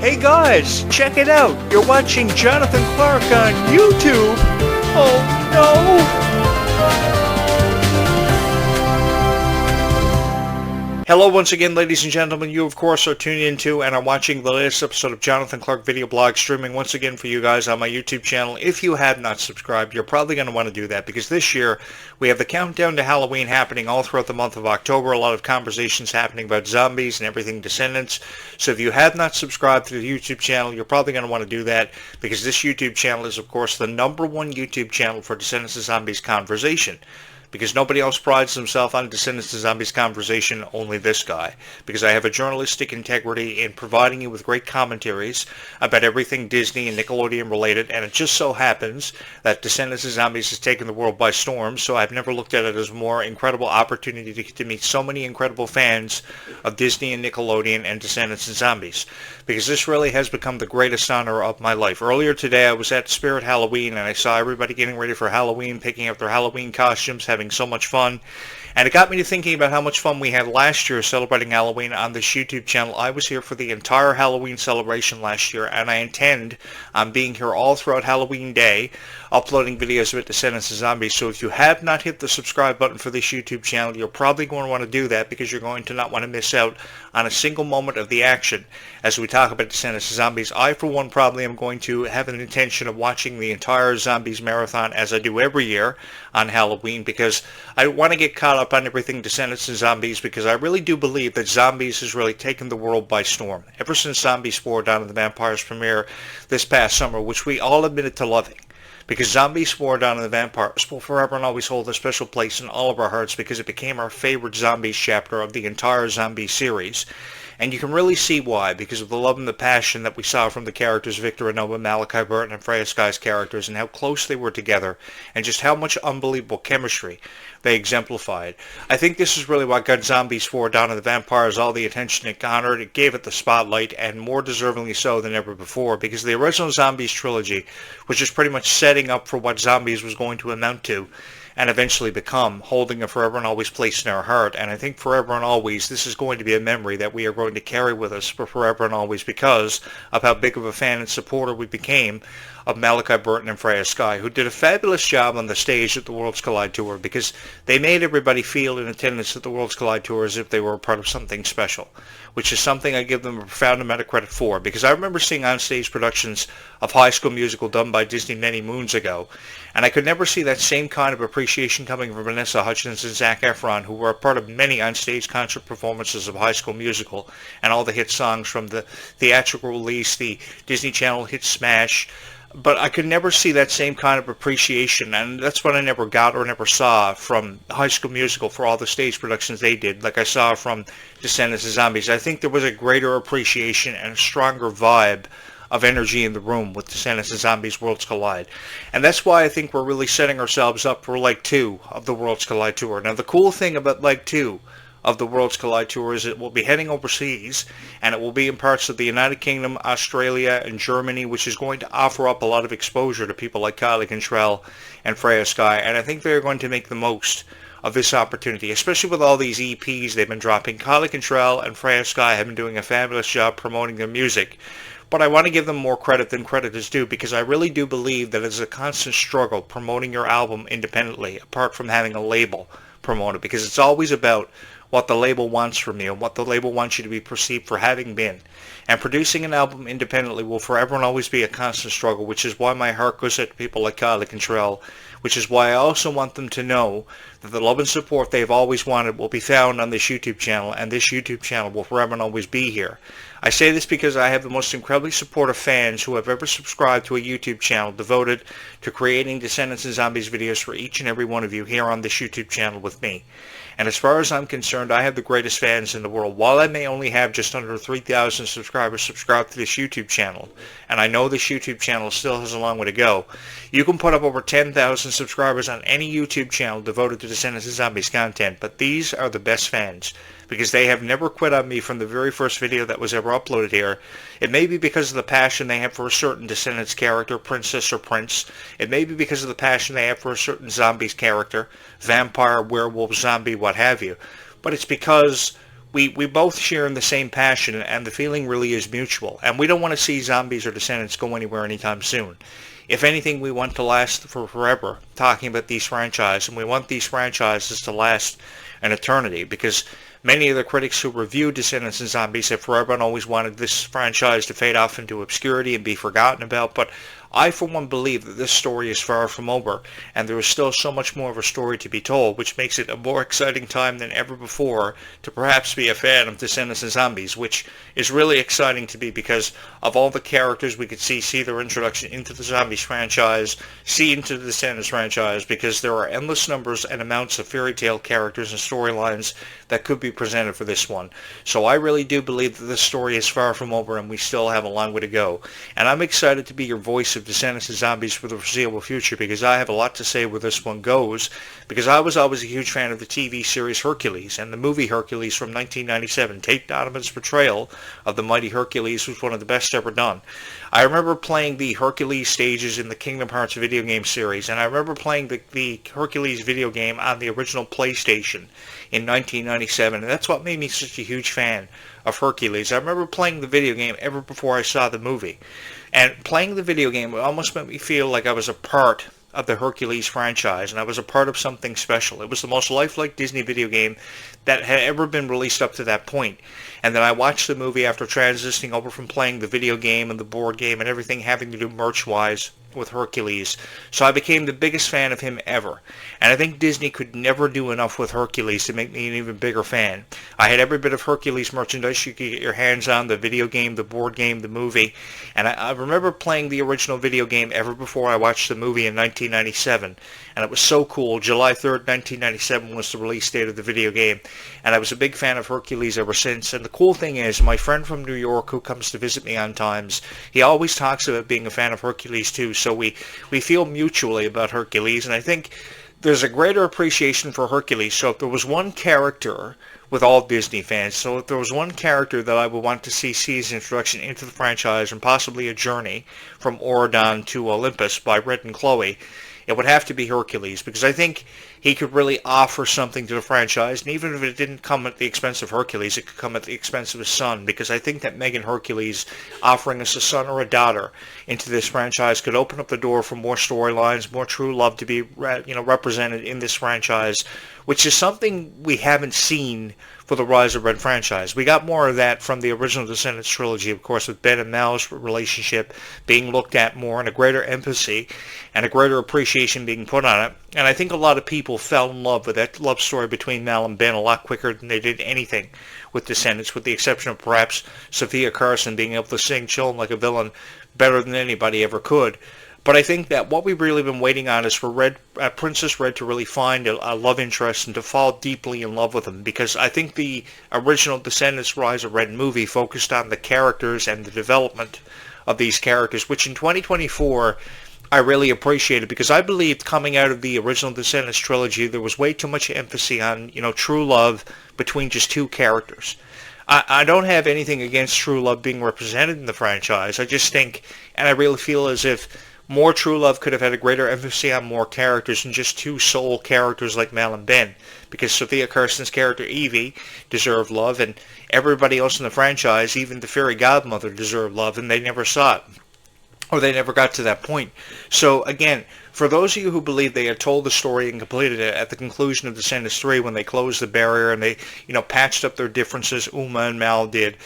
Hey guys, check it out. You're watching Jonathan Clarke on YouTube. Oh no! Hello once again, ladies and gentlemen. You of course are tuned into and are watching the latest episode of Jonathan Clarke Video Blog, streaming once again for you guys on my YouTube channel. If you have not subscribed, you're probably going to want to do that because this year we have the countdown to Halloween happening all throughout the month of October. A lot of conversations happening about zombies and everything Descendants. So if you have not subscribed to the YouTube channel, you're probably going to want to do that because this YouTube channel is of course the #1 YouTube channel for Descendants and Zombies conversation. Because nobody else prides themselves on Descendants and Zombies conversation, only this guy. Because I have a journalistic integrity in providing you with great commentaries about everything Disney and Nickelodeon related, and it just so happens that Descendants and Zombies has taken the world by storm, so I've never looked at it as a more incredible opportunity to get to meet so many incredible fans of Disney and Nickelodeon and Descendants and Zombies. Because this really has become the greatest honor of my life. Earlier today I was at Spirit Halloween and I saw everybody getting ready for Halloween, picking up their Halloween costumes, having so much fun, and it got me to thinking about how much fun we had last year celebrating Halloween on this YouTube channel. I was here for the entire Halloween celebration last year, and I intend on being here all throughout Halloween Day, uploading videos about Descendants and Zombies. So if you have not hit the subscribe button for this YouTube channel, you're probably going to want to do that because you're going to not want to miss out on a single moment of the action as we talk about Descendants and Zombies. I, for one, probably am going to have an intention of watching the entire Zombies marathon as I do every year on Halloween because I want to get caught up on everything Descendants and Zombies because I really do believe that Zombies has really taken the world by storm. Ever since Zombies 4 Dawn of the Vampires premiere this past summer, which we all admitted to loving. Because Zombies 4 Dawn of the Vampires will forever and always hold a special place in all of our hearts because it became our favorite Zombies chapter of the entire Zombie series. And you can really see why, because of the love and the passion that we saw from the characters Victor and Nova, Malachi Burton, and Freya Skye's characters, and how close they were together, and just how much unbelievable chemistry they exemplified. I think this is really what got Zombies 4 Dawn of the Vampires all the attention it garnered. It gave it the spotlight, and more deservingly so than ever before, because the original Zombies trilogy was just pretty much setting up for what Zombies was going to amount to and eventually become, holding a forever and always place in our heart. And I think forever and always, this is going to be a memory that we are going to carry with us for forever and always because of how big of a fan and supporter we became of Malachi Burton and Freya Skye, who did a fabulous job on the stage at the Worlds Collide Tour because they made everybody feel in attendance at the Worlds Collide Tour as if they were a part of something special, which is something I give them a profound amount of credit for, because I remember seeing on-stage productions of High School Musical done by Disney many moons ago, and I could never see that same kind of appreciation coming from Vanessa Hudgens and Zac Efron, who were a part of many on-stage concert performances of High School Musical and all the hit songs from the theatrical release, the Disney Channel hit smash. But I could never see that same kind of appreciation, and that's what I never got or never saw from High School Musical for all the stage productions they did, like I saw from Descendants and Zombies. I think there was a greater appreciation and a stronger vibe of energy in the room with Descendants and Zombies Worlds Collide. And that's why I think we're really setting ourselves up for Leg 2 of the Worlds Collide Tour. Now, the cool thing about Leg 2 of the Worlds Collide Tour is it will be heading overseas, and it will be in parts of the United Kingdom, Australia, and Germany, which is going to offer up a lot of exposure to people like Kylie Cantrell and Freya Skye, and I think they're going to make the most of this opportunity, especially with all these EPs they've been dropping. Kylie Cantrell and Freya Skye have been doing a fabulous job promoting their music, but I want to give them more credit than credit is due, because I really do believe that it's a constant struggle promoting your album independently, apart from having a label promote it, because it's always about what the label wants from you and what the label wants you to be perceived for having been. And producing an album independently will forever and always be a constant struggle, which is why my heart goes out to people like Kylie Cantrell, which is why I also want them to know that the love and support they've always wanted will be found on this YouTube channel, and this YouTube channel will forever and always be here. I say this because I have the most incredibly supportive fans who have ever subscribed to a YouTube channel devoted to creating Descendants and Zombies videos for each and every one of you here on this YouTube channel with me. And as far as I'm concerned, I have the greatest fans in the world. While I may only have just under 3,000 subscribers subscribed to this YouTube channel, and I know this YouTube channel still has a long way to go, you can put up over 10,000 subscribers on any YouTube channel devoted to Descendants and Zombies content, but these are the best fans, because they have never quit on me from the very first video that was ever uploaded here. It may be because of the passion they have for a certain Descendants character, princess or prince. It may be because of the passion they have for a certain Zombies character, vampire, werewolf, zombie, what have you. But it's because we both share in the same passion, and the feeling really is mutual. And we don't want to see Zombies or Descendants go anywhere anytime soon. If anything, we want to last for forever, talking about these franchises, and we want these franchises to last an eternity, because many of the critics who reviewed Descendants and Zombies have forever and always wanted this franchise to fade off into obscurity and be forgotten about, but I, for one, believe that this story is far from over, and there is still so much more of a story to be told, which makes it a more exciting time than ever before to perhaps be a fan of Descendants and Zombies, which is really exciting to be because of all the characters we could see their introduction into the Zombies franchise, see into the Descendants franchise, because there are endless numbers and amounts of fairy tale characters and storylines that could be presented for this one. So I really do believe that this story is far from over, and we still have a long way to go. And I'm excited to be your voice of Descendants and Zombies for the foreseeable future, because I have a lot to say where this one goes, because I was always a huge fan of the TV series Hercules, and the movie Hercules from 1997. Tate Donovan's portrayal of the mighty Hercules was one of the best ever done. I remember playing the Hercules stages in the Kingdom Hearts video game series, and I remember playing the Hercules video game on the original PlayStation in 1997, and that's what made me such a huge fan of Hercules. I remember playing the video game ever before I saw the movie. And playing the video game almost made me feel like I was a part of the Hercules franchise, and I was a part of something special. It was the most lifelike Disney video game that had ever been released up to that point. And then I watched the movie after transitioning over from playing the video game and the board game and everything having to do merch-wise with Hercules. So I became the biggest fan of him ever. And I think Disney could never do enough with Hercules to make me an even bigger fan. I had every bit of Hercules merchandise you could get your hands on, the video game, the board game, the movie. And I remember playing the original video game ever before I watched the movie in 1997. And it was so cool. July 3rd, 1997 was the release date of the video game. And I was a big fan of Hercules ever since. And the cool thing is, my friend from New York who comes to visit me on times, he always talks about being a fan of Hercules too. So we feel mutually about Hercules. And I think there's a greater appreciation for Hercules. So if there was one character with all Disney fans, so if there was one character that I would want to see his introduction into the franchise and possibly a journey from Auradon to Olympus by Red and Chloe, it would have to be Hercules, because I think he could really offer something to the franchise, and even if it didn't come at the expense of Hercules, it could come at the expense of his son, because I think that Megan Hercules offering us a son or a daughter into this franchise could open up the door for more storylines, more true love to be represented in this franchise, which is something we haven't seen for the Rise of Red franchise. We got more of that from the original Descendants trilogy, of course, with Ben and Mal's relationship being looked at more, and a greater empathy and a greater appreciation being put on it. And I think a lot of people fell in love with that love story between Mal and Ben a lot quicker than they did anything with Descendants, with the exception of perhaps Sophia Carson being able to sing Chillin' Like a Villain better than anybody ever could. But I think that what we've really been waiting on is for Princess Red to really find a love interest and to fall deeply in love with him, because I think the original Descendants Rise of Red movie focused on the characters and the development of these characters, which in 2024 I really appreciated, because I believed coming out of the original Descendants trilogy there was way too much emphasis on true love between just two characters. I don't have anything against true love being represented in the franchise. I just think, and I really feel as if more true love could have had a greater emphasis on more characters than just two sole characters like Mal and Ben, because Sophia Carson's character Evie deserved love, and everybody else in the franchise, even the fairy godmother, deserved love, and they never saw it, or they never got to that point. So again, for those of you who believe they had told the story and completed it at the conclusion of Descendants 3 when they closed the barrier and they patched up their differences, Uma and Mal did,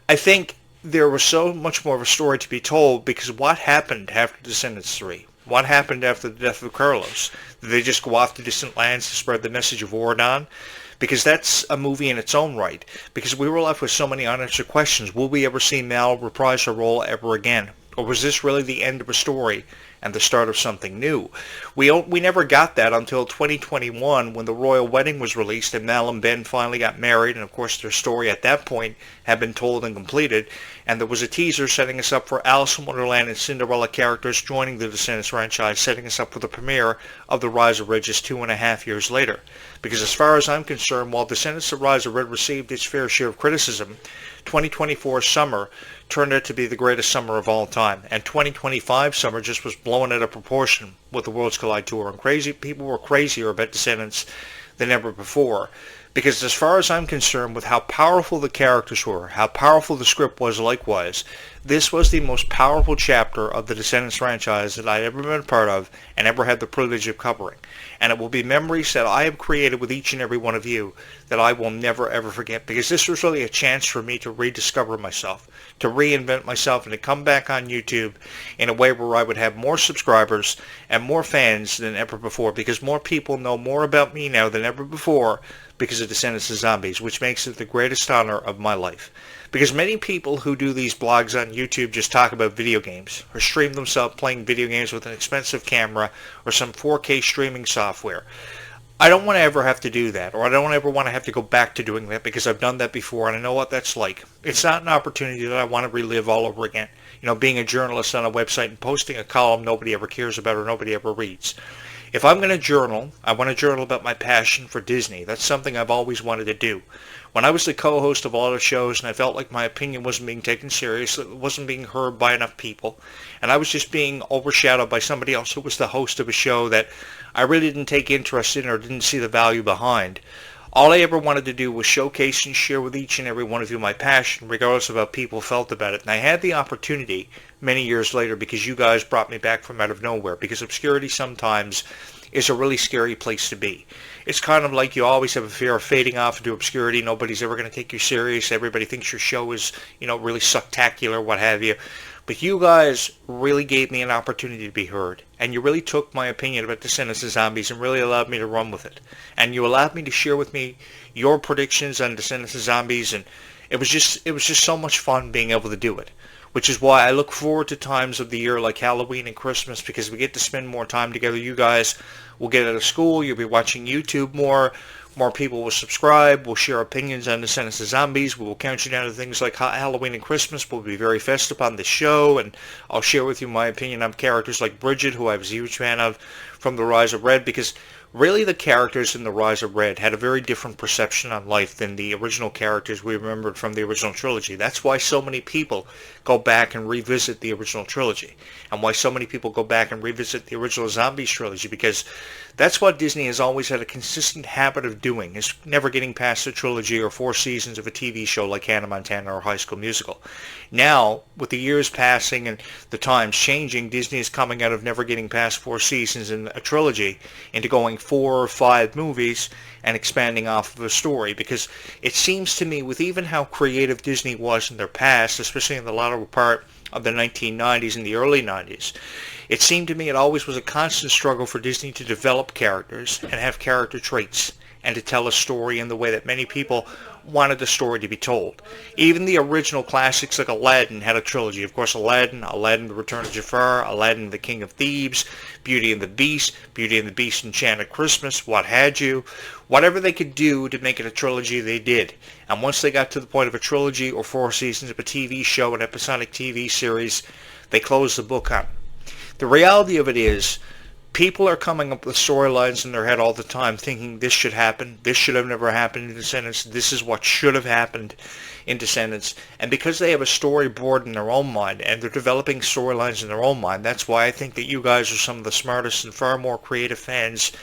I think there was so much more of a story to be told, because what happened after Descendants 3? What happened after the death of Carlos? Did they just go off to distant lands to spread the message of Auradon? Because that's a movie in its own right. Because we were left with so many unanswered questions. Will we ever see Mal reprise her role ever again? Or was this really the end of a story and the start of something new? We never got that until 2021 when the royal wedding was released and Mal and Ben finally got married, and of course their story at that point had been told and completed, and there was a teaser setting us up for Alice in Wonderland and Cinderella characters joining the Descendants franchise, setting us up for the premiere of The Rise of Red just 2.5 years later. Because as far as I'm concerned, while Descendants: The Rise of Red received its fair share of criticism, 2024 summer turned out to be the greatest summer of all time, and 2025 summer just was blown out of proportion with the Worlds Collide tour, and people were crazier about Descendants than ever before, Because as far as I'm concerned, with how powerful the characters were, how powerful the script was likewise, this was the most powerful chapter of the Descendants franchise that I'd ever been a part of and ever had the privilege of covering. And it will be memories that I have created with each and every one of you that I will never ever forget, because this was really a chance for me to rediscover myself, to reinvent myself, and to come back on YouTube in a way where I would have more subscribers and more fans than ever before, because more people know more about me now than ever before because of Descendants of Zombies, which makes it the greatest honor of my life. Because many people who do these blogs on YouTube just talk about video games, or stream themselves playing video games with an expensive camera or some 4K streaming software. I don't want to ever have to do that, or I don't ever want to have to go back to doing that, because I've done that before and I know what that's like. It's not an opportunity that I want to relive all over again. You know, being a journalist on a website and posting a column nobody ever cares about or nobody ever reads. If I'm going to journal, I want to journal about my passion for Disney. That's something I've always wanted to do. When I was the co-host of a lot of shows and I felt like my opinion wasn't being taken seriously, it wasn't being heard by enough people, and I was just being overshadowed by somebody else who was the host of a show that I really didn't take interest in or didn't see the value behind, all I ever wanted to do was showcase and share with each and every one of you my passion, regardless of how people felt about it. And I had the opportunity many years later because you guys brought me back from out of nowhere, because obscurity sometimes is a really scary place to be. It's kind of like you always have a fear of fading off into obscurity. Nobody's ever going to take you serious. Everybody thinks your show is, really spectacular, what have you. But you guys really gave me an opportunity to be heard. And you really took my opinion about Descendants of Zombies and really allowed me to run with it. And you allowed me to share with me your predictions on Descendants of Zombies. And it was just so much fun being able to do it. Which is why I look forward to times of the year like Halloween and Christmas, because we get to spend more time together. You guys will get out of school. You'll be watching YouTube more. More people will subscribe. We'll share opinions on Descendants of Zombies. We will count you down to things like Halloween and Christmas. We'll be very festive on the show, and I'll share with you my opinion on characters like Bridget, who I was a huge fan of from The Rise of Red, because really the characters in The Rise of Red had a very different perception on life than the original characters we remembered from the original trilogy. That's why so many people go back and revisit the original trilogy, and why so many people go back and revisit the original Zombies trilogy, because that's what Disney has always had a consistent habit of doing, is never getting past a trilogy or 4 seasons of a TV show like Hannah Montana or High School Musical. Now, with the years passing and the times changing, Disney is coming out of never getting past 4 seasons in a trilogy into going 4 or 5 movies and expanding off of a story, because it seems to me, with even how creative Disney was in their past, especially in the latter part of the 1990s and the early 90s, it seemed to me it always was a constant struggle for Disney to develop characters and have character traits and to tell a story in the way that many people wanted the story to be told. Even the original classics like Aladdin had a trilogy. Of course, Aladdin, The Return of Jafar, Aladdin the King of Thieves, Beauty and the Beast, Enchanted Christmas, what had you. Whatever they could do to make it a trilogy, they did. And once they got to the point of a trilogy or 4 seasons of a TV show, an episodic TV series, they closed the book on it. The reality of it is, people are coming up with storylines in their head all the time thinking this should happen, this should have never happened in Descendants, this is what should have happened in Descendants. And because they have a storyboard in their own mind and they're developing storylines in their own mind, that's why I think that you guys are some of the smartest and far more creative fans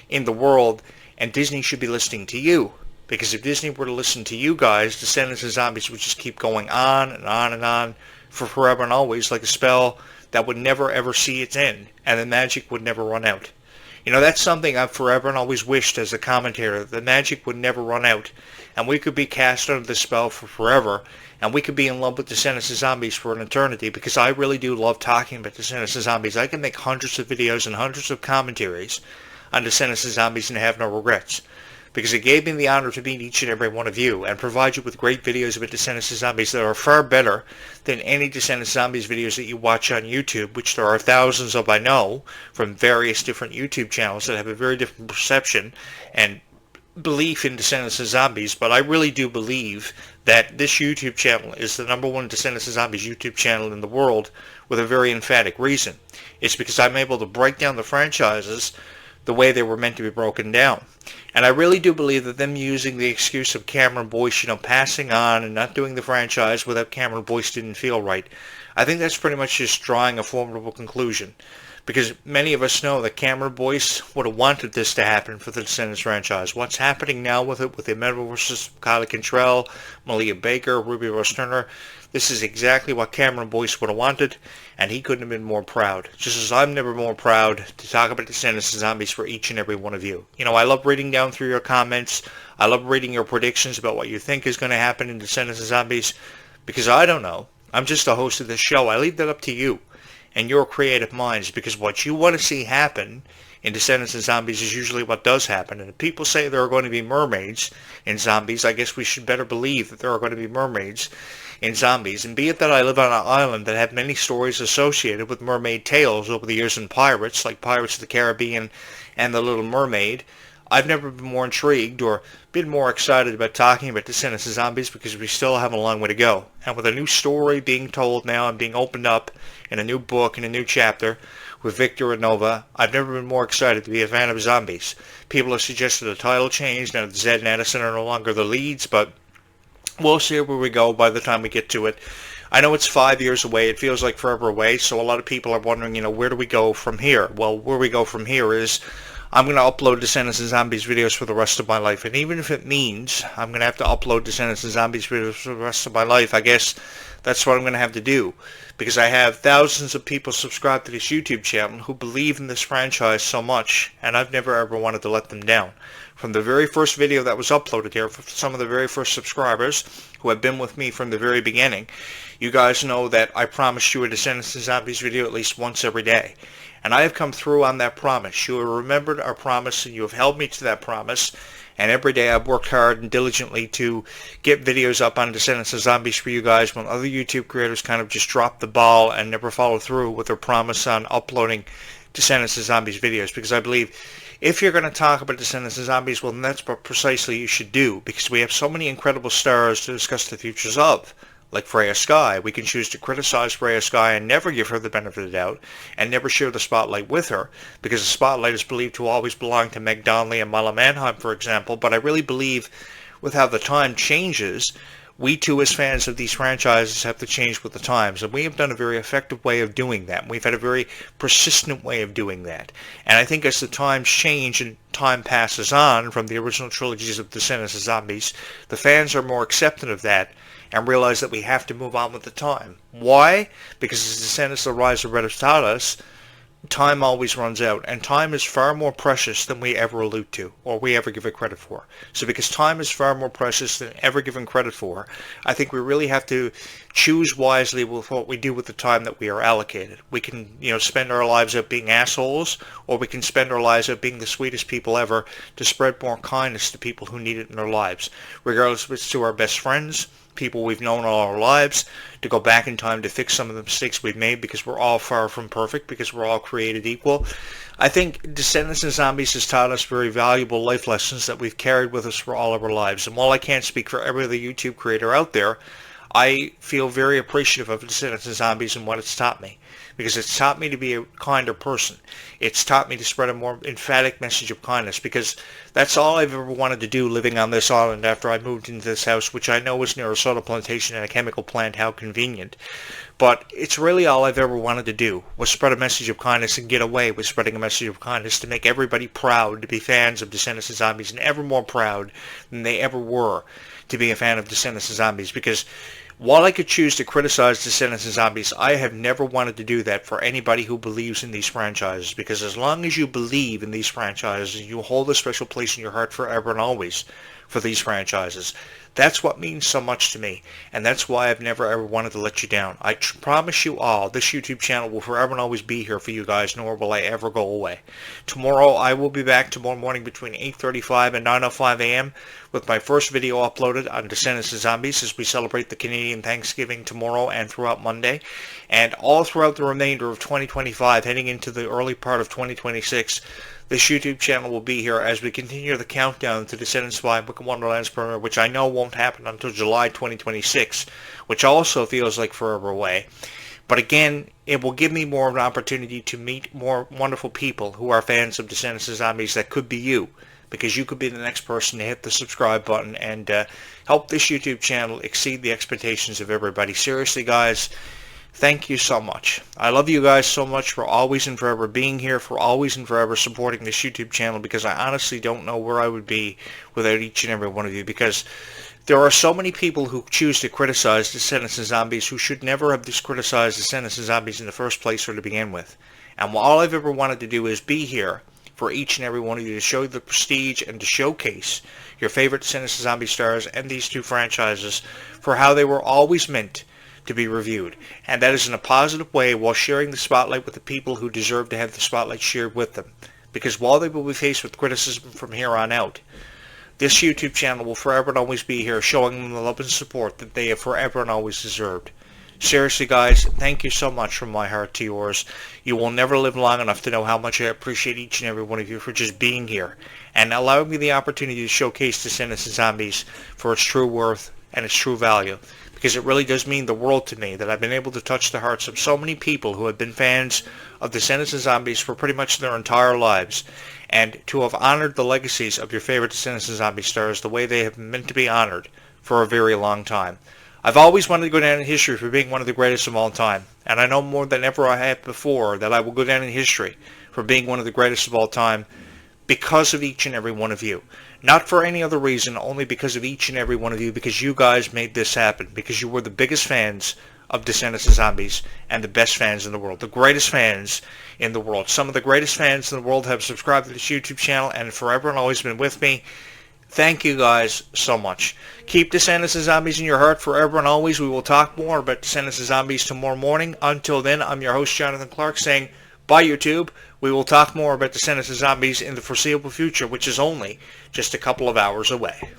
in the world, and Disney should be listening to you. Because if Disney were to listen to you guys, Descendants of Zombies would just keep going on and on and on for forever and always, like a spell that would never ever see its end, and the magic would never run out. That's something I've forever and always wished as a commentator. The magic would never run out, and we could be cast under the spell for forever, and we could be in love with Descendants of Zombies for an eternity, because I really do love talking about Descendants of Zombies. I can make hundreds of videos and hundreds of commentaries on Descendants of Zombies and have no regrets, because it gave me the honor to meet each and every one of you and provide you with great videos about Descendants of Zombies that are far better than any Descendants of Zombies videos that you watch on YouTube, which there are thousands of, I know, from various different YouTube channels that have a very different perception and belief in Descendants of Zombies. But I really do believe that this YouTube channel is the #1 Descendants of Zombies YouTube channel in the world, with a very emphatic reason. It's because I'm able to break down the franchises the way they were meant to be broken down. And I really do believe that them using the excuse of Cameron Boyce, passing on and not doing the franchise without Cameron Boyce didn't feel right, I think that's pretty much just drawing a formidable conclusion. Because many of us know that Cameron Boyce would have wanted this to happen for the Descendants franchise. What's happening now with it, with the Metaverse, Kylie Cantrell, Malia Baker, Ruby Rose Turner, this is exactly what Cameron Boyce would have wanted, and he couldn't have been more proud. Just as I'm never more proud to talk about Descendants and Zombies for each and every one of you. You know, I love reading down through your comments. I love reading your predictions about what you think is going to happen in Descendants and Zombies, because I don't know. I'm just a host of this show. I leave that up to you and your creative minds, because what you want to see happen in Descendants and Zombies is usually what does happen. And if people say there are going to be mermaids in Zombies, I guess we should better believe that there are going to be mermaids in Zombies. And be it that I live on an island that have many stories associated with mermaid tales over the years in pirates, like Pirates of the Caribbean and The Little Mermaid, I've never been more intrigued or been more excited about talking about Descendants and Zombies, because we still have a long way to go. And with a new story being told now and being opened up in a new book and a new chapter with Victor and Nova, I've never been more excited to be a fan of Zombies. People have suggested a title change now that Zed and Addison are no longer the leads, but we'll see where we go by the time we get to it. I know it's 5 years away. It feels like forever away, so a lot of people are wondering, where do we go from here? Well, where we go from here is I'm going to upload Descendants and Zombies videos for the rest of my life. And even if it means I'm going to have to upload Descendants and Zombies videos for the rest of my life, I guess that's what I'm going to have to do. Because I have thousands of people subscribed to this YouTube channel who believe in this franchise so much, and I've never ever wanted to let them down. From the very first video that was uploaded here, for some of the very first subscribers who have been with me from the very beginning, you guys know that I promised you a Descendants and Zombies video at least once every day. And I have come through on that promise. You have remembered our promise, and you have held me to that promise. And every day I've worked hard and diligently to get videos up on Descendants and Zombies for you guys when other YouTube creators kind of just drop the ball and never follow through with their promise on uploading Descendants and Zombies videos. Because I believe if you're going to talk about Descendants and Zombies, well, then that's what precisely you should do. Because we have so many incredible stars to discuss the futures of. Like Freya Skye. We can choose to criticize Freya Skye and never give her the benefit of the doubt, and never share the spotlight with her, because the spotlight is believed to always belong to Meg Donnelly and Mala Manheim, for example. But I really believe with how the time changes, we too as fans of these franchises have to change with the times, and we have done a very effective way of doing that. We've had a very persistent way of doing that. And I think as the times change and time passes on from the original trilogies of Descendants and Zombies, the fans are more accepting of that and realize that we have to move on with the time. Why? Because as Descendants: The Rise of Red has taught us, time always runs out, and time is far more precious than we ever allude to, or we ever give it credit for. So because time is far more precious than ever given credit for, I think we really have to choose wisely with what we do with the time that we are allocated. We can, spend our lives out being assholes, or we can spend our lives out being the sweetest people ever to spread more kindness to people who need it in their lives, regardless if it's to our best friends, people we've known all our lives, to go back in time to fix some of the mistakes we've made, because we're all far from perfect, because we're all created equal. I think Descendants and Zombies has taught us very valuable life lessons that we've carried with us for all of our lives. And while I can't speak for every other YouTube creator out there, I feel very appreciative of Descendants and Zombies and what it's taught me. Because it's taught me to be a kinder person. It's taught me to spread a more emphatic message of kindness, because that's all I've ever wanted to do living on this island after I moved into this house, which I know is near a soda plantation and a chemical plant. How convenient. But it's really all I've ever wanted to do, was spread a message of kindness and get away with spreading a message of kindness to make everybody proud to be fans of Descendants and Zombies, and ever more proud than they ever were to be a fan of Descendants and Zombies. Because while I could choose to criticize Descendants and Zombies, I have never wanted to do that for anybody who believes in these franchises, because as long as you believe in these franchises, you hold a special place in your heart forever and always for these franchises. That's what means so much to me, and that's why I've never ever wanted to let you down. I promise you all, this YouTube channel will forever and always be here for you guys, nor will I ever go away. Tomorrow, I will be back tomorrow morning between 8:35 and 9:05 a.m. with my first video uploaded on Descendants and Zombies as we celebrate the Canadian Thanksgiving tomorrow and throughout Monday. And all throughout the remainder of 2025, heading into the early part of 2026, this YouTube channel will be here as we continue the countdown to Descendants 5 Book of Wonderland's premiere, which I know won't happen until July 2026, which also feels like forever away. But again, it will give me more of an opportunity to meet more wonderful people who are fans of Descendants and Zombies. That could be you, because you could be the next person to hit the subscribe button and help this YouTube channel exceed the expectations of everybody. Seriously, guys, Thank you so much. I love you guys so much for always and forever being here, for always and forever supporting this YouTube channel, because I honestly don't know where I would be without each and every one of you, because there are so many people who choose to criticize Descendants and Zombies who should never have criticized Descendants and Zombies in the first place or to begin with. And all I've ever wanted to do is be here for each and every one of you to show you the prestige and to showcase your favorite Descendants and Zombie stars and these two franchises for how they were always meant to be reviewed, and that is in a positive way, while sharing the spotlight with the people who deserve to have the spotlight shared with them. Because while they will be faced with criticism from here on out, this YouTube channel will forever and always be here showing them the love and support that they have forever and always deserved. Seriously guys, thank you so much from my heart to yours. You will never live long enough to know how much I appreciate each and every one of you for just being here and allowing me the opportunity to showcase Descendants and Zombies for its true worth and its true value. Because it really does mean the world to me that I've been able to touch the hearts of so many people who have been fans of Descendants and Zombies for pretty much their entire lives, and to have honored the legacies of your favorite Descendants and Zombie stars the way they have been meant to be honored for a very long time. I've always wanted to go down in history for being one of the greatest of all time, and I know more than ever I have before that I will go down in history for being one of the greatest of all time because of each and every one of you. Not for any other reason, only because of each and every one of you, because you guys made this happen, because you were the biggest fans of Descendants and Zombies and the best fans in the world, the greatest fans in the world. Some of the greatest fans in the world have subscribed to this YouTube channel and forever and always been with me. Thank you guys so much. Keep Descendants and Zombies in your heart forever and always. We will talk more about Descendants and Zombies tomorrow morning. Until then, I'm your host, Jonathan Clarke, saying bye, YouTube. We will talk more about Descendants and Zombies in the foreseeable future, which is only just a couple of hours away.